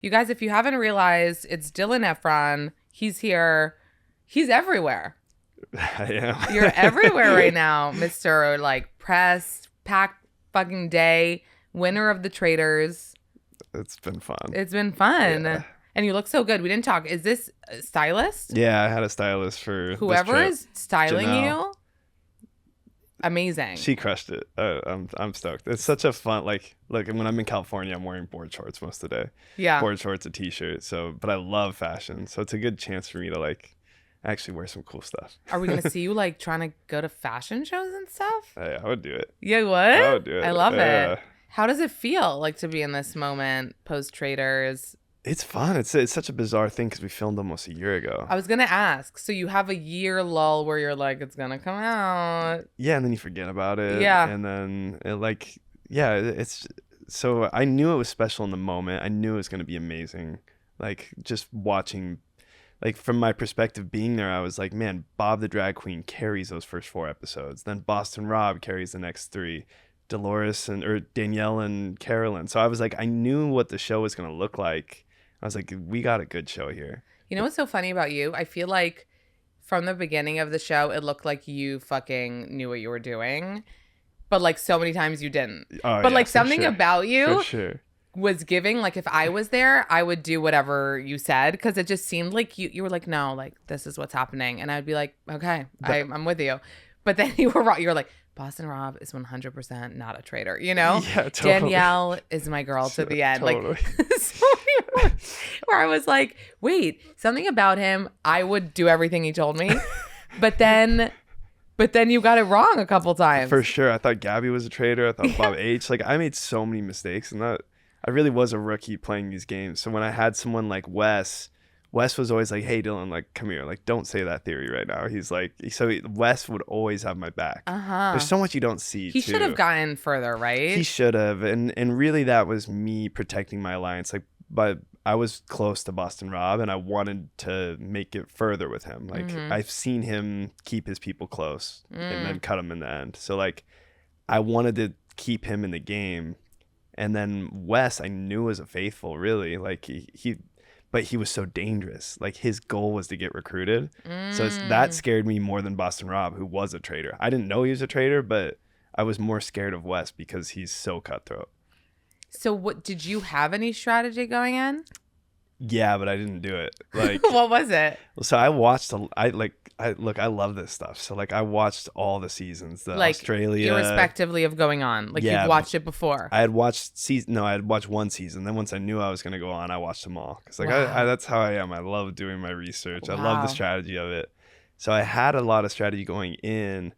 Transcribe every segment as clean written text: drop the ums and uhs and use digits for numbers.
You guys, if you haven't realized, it's Dylan Efron. He's here. He's everywhere. I am. You're everywhere right now, Mr. Like press, packed fucking day, winner of the Traitors. It's been fun. It's been fun. Yeah. And you look so good. We didn't talk. Is this a stylist? Yeah, I had a stylist for Whoever this trip. is styling Janelle. you, amazing. She crushed it. I'm stoked. It's such a fun, like, look, when I'm in California, I'm wearing board shorts most of the day. Yeah. Board shorts, a t-shirt. So, but I love fashion. So it's a good chance for me to like actually wear some cool stuff. Are we going to see you like trying to go to fashion shows and stuff? Yeah, I would do it. You would? I would do it. I love Yeah. it. How does it feel like to be in this moment post Traitors? It's fun. It's such a bizarre thing because we filmed almost a year ago. I was going to ask. So you have a year lull where you're like, it's going to come out. Yeah, and then you forget about it. Yeah. And then it's so I knew it was special in the moment. I knew it was going to be amazing. Like just watching, like from my perspective being there, I was like, man, Bob the drag queen carries those first 4 episodes. Then Boston Rob carries the next 3. Danielle and Carolyn. So I was like, I knew what the show was going to look like. I was like, we got a good show here. You know what's so funny about you? I feel like from the beginning of the show, it looked like you fucking knew what you were doing. But like so many times you didn't. Oh, But yeah, like for something sure. about you For sure. was giving, like if I was there, I would do whatever you said because it just seemed like you were like, no, like this is what's happening. And I'd be like, okay, I'm with you. But then you were wrong. You were like, Boston Rob is 100% not a traitor, you know? Yeah, totally. Danielle is my girl to the end. Totally. Like, so many moments where I was like, wait, something about him, I would do everything he told me. But then you got it wrong a couple times. For sure. I thought Gabby was a traitor. I thought Bob H. Like I made so many mistakes, and that I really was a rookie playing these games. So when I had someone like Wes was always like, hey Dylan, like come here, like don't say that theory right now. He's like, Wes would always have my back. There's so much you don't see. He should have gotten further, right? He should have, and really that was me protecting my alliance. Like, but I was close to Boston Rob, and I wanted to make it further with him. Like I've seen him keep his people close and then cut him in the end. So like, I wanted to keep him in the game, and then Wes I knew was a faithful, really. Like but he was so dangerous. Like his goal was to get recruited. So that scared me more than Boston Rob, who was a traitor. I didn't know he was a traitor, but I was more scared of Wes because he's so cutthroat. So what did you have any strategy going in? Yeah, but I didn't do it. Like What was it? so I watched I love this stuff. So like I watched all the seasons, the Like Australia, irrespectively of going on. Like Yeah, you've watched it before. I had watched one season. Then once I knew I was going to go on, I watched them all. Because like Wow. that's how I am. I love doing my research. I love Wow. the strategy of it. So I had a lot of strategy going in,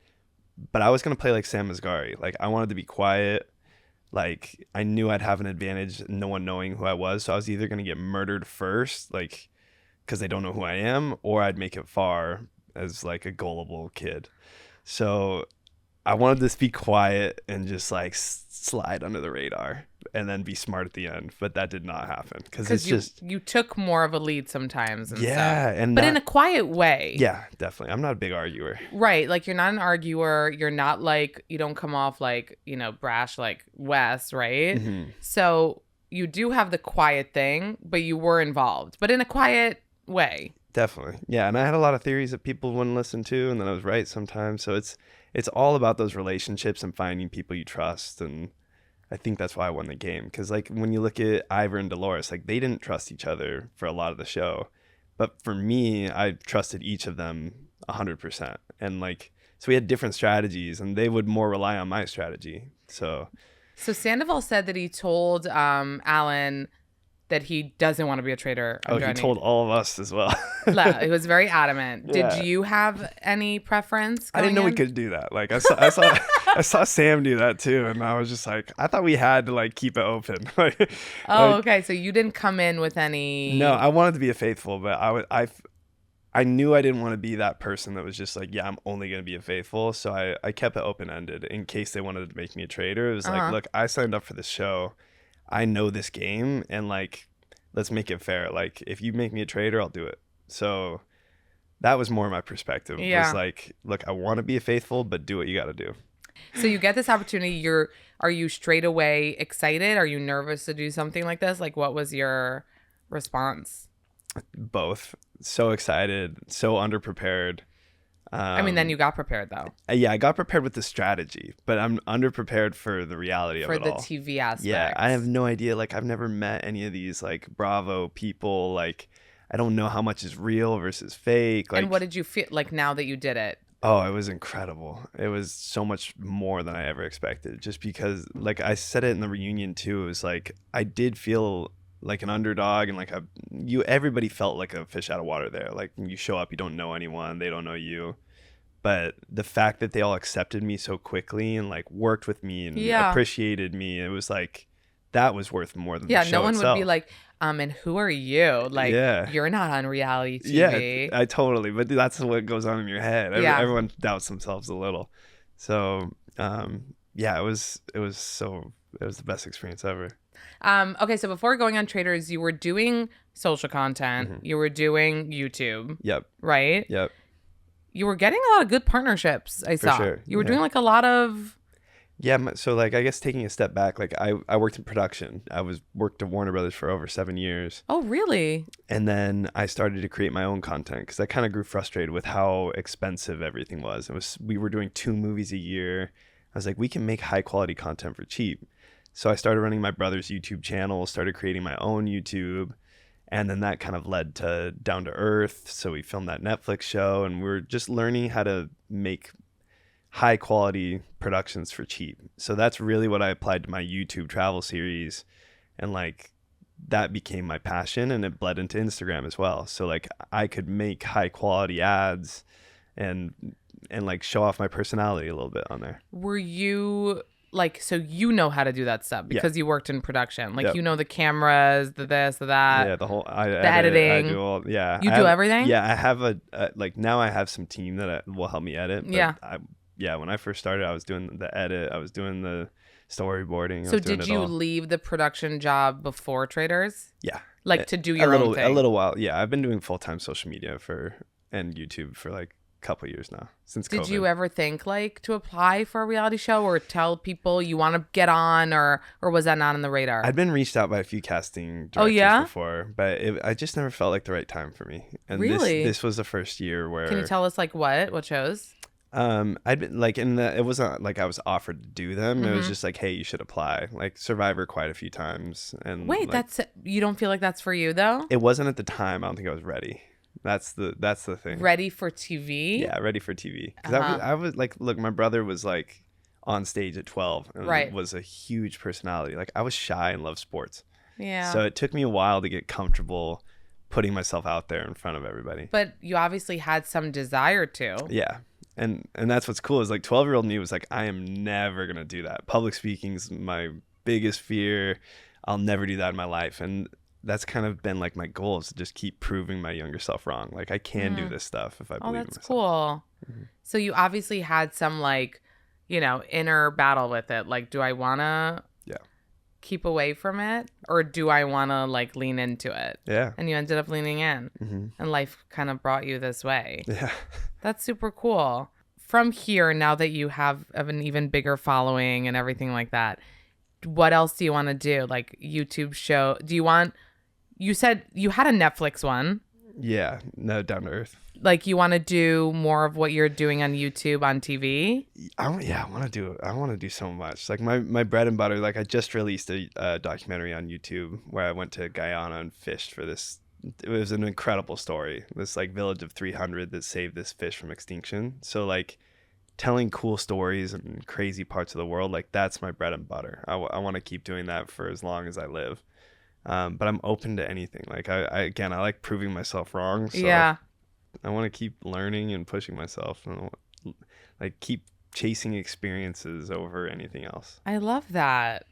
but I was going to play like Sam Asghari. Like I wanted to be quiet. Like I knew I'd have an advantage, no one knowing who I was. So I was either going to get murdered first, like because they don't know who I am, or I'd make it far as like a gullible kid. So I wanted to be quiet and just like slide under the radar and then be smart at the end, but that did not happen because it's just you took more of a lead sometimes. And yeah, stuff. and but in a quiet way. Yeah, definitely. I'm not a big arguer. Right. Like you're not an arguer. You're not like, you don't come off like, brash like Wes, right? Mm-hmm. So you do have the quiet thing, but you were involved, but in a quiet way. Definitely. Yeah, and I had a lot of theories that people wouldn't listen to, and then I was right sometimes. So it's all about those relationships and finding people you trust, and I think that's why I won the game. Because like when you look at Ivor and Dolores, like they didn't trust each other for a lot of the show, but for me, I trusted each of them 100%, and like so we had different strategies, and they would more rely on my strategy. So Sandoval said that he told Alan that he doesn't want to be a traitor. he told all of us as well. He was very adamant. Yeah. Did you have any preference? I didn't know we could do that. Like I saw Sam do that too, and I was just like, I thought we had to like keep it open. Okay. So you didn't come in with any. No, I wanted to be a faithful, but I knew I didn't want to be that person that was just like, yeah, I'm only going to be a faithful. So I kept it open-ended in case they wanted to make me a traitor. It was like, look, I signed up for this show. I know this game, and like, let's make it fair. Like, if you make me a traitor, I'll do it. So that was more my perspective. Yeah. Was like, look, I want to be a faithful, but do what you got to do. So you get this opportunity. Are you straight away excited? Are you nervous to do something like this? Like, what was your response? Both. So excited, so underprepared. I mean, then you got prepared though. Yeah, I got prepared with the strategy, but I'm underprepared for the reality of For it the all. TV aspect. Yeah, I have no idea. Like, I've never met any of these like Bravo people. Like, I don't know how much is real versus fake. Like, And what did you feel like now that you did it? oh, it was incredible. It was so much more than I ever expected. Just because, like I said it in the reunion too, it was like I did feel like an underdog, and like everybody felt like a fish out of water there. Like, when you show up, you don't know anyone, they don't know you. But the fact that they all accepted me so quickly and like worked with me and appreciated me, it was like that was worth more than the show no one itself. would be like, and who are you? Like, you're not on reality TV. Yeah, I totally. But that's what goes on in your head. Everyone doubts themselves a little. So, yeah, it was the best experience ever. Okay, so before going on Traitors, you were doing social content. Mm-hmm. You were doing YouTube. Yep. Right? Yep. You were getting a lot of good partnerships, I saw. Sure. You were doing like a lot of... Yeah, so like I guess taking a step back, like I worked in production. Worked at Warner Brothers for over 7 years. Oh, really? And then I started to create my own content because I kind of grew frustrated with how expensive everything was. We were doing 2 movies a year. I was like, we can make high quality content for cheap. So I started running my brother's YouTube channel, started creating my own YouTube. And then that kind of led to Down to Earth. So we filmed that Netflix show, and we were just learning how to make high quality productions for cheap. So that's really what I applied to my YouTube travel series. And like that became my passion, and it bled into Instagram as well. So like I could make high quality ads and like show off my personality a little bit on there. Were you... Like, so you know how to do that stuff because you worked in production. Like, you know the cameras, the this, the that. Yeah, the editing. I do all, yeah. You do everything? Yeah, I have like now I have some team that will help me edit. Yeah. When I first started, I was doing the edit. I was doing the storyboarding. So did you leave the production job before Traitors? Yeah. Like to do your own thing? A little while. Yeah, I've been doing full-time social media and YouTube for like couple years now since COVID. Did you ever think like to apply for a reality show or tell people you want to get on, or was that not on the radar? I'd been reached out by a few casting directors before, but I just never felt like the right time for me. And really? This was the first year where... Can you tell us like what shows? I'd been like it wasn't like I was offered to do them. Mm-hmm. It was just like, hey, you should apply. Like Survivor quite a few times. And wait, like, you don't feel like that's for you though? It wasn't at the time. I don't think I was ready. That's the thing. Ready for TV? Yeah, ready for TV. Because I was like, look, my brother was like on stage at 12 and was a huge personality. Like I was shy and loved sports. Yeah. So it took me a while to get comfortable putting myself out there in front of everybody. But you obviously had some desire to. Yeah. And that's what's cool is like 12-year-old me was like, I am never going to do that. Public speaking's my biggest fear. I'll never do that in my life. And that's kind of been like my goal is to just keep proving my younger self wrong. Like I can do this stuff if I believe in myself. Oh, that's cool. Mm-hmm. So you obviously had some like, inner battle with it. Like, do I want to keep away from it, or do I want to like lean into it? Yeah. And you ended up leaning in, and life kind of brought you this way. Yeah. That's super cool. From here, now that you have an even bigger following and everything like that, what else do you want to do? Like YouTube show? You said you had a Netflix one. Yeah, no, Down to Earth. Like you want to do more of what you're doing on YouTube on TV? I want to do so much. Like my bread and butter. Like I just released a documentary on YouTube where I went to Guyana and fished for this. It was an incredible story. This like village of 300 that saved this fish from extinction. So like telling cool stories and crazy parts of the world, like that's my bread and butter. I want to keep doing that for as long as I live. But I'm open to anything. Like I like proving myself wrong. So yeah. I want to keep learning and pushing myself and like keep chasing experiences over anything else. I love that.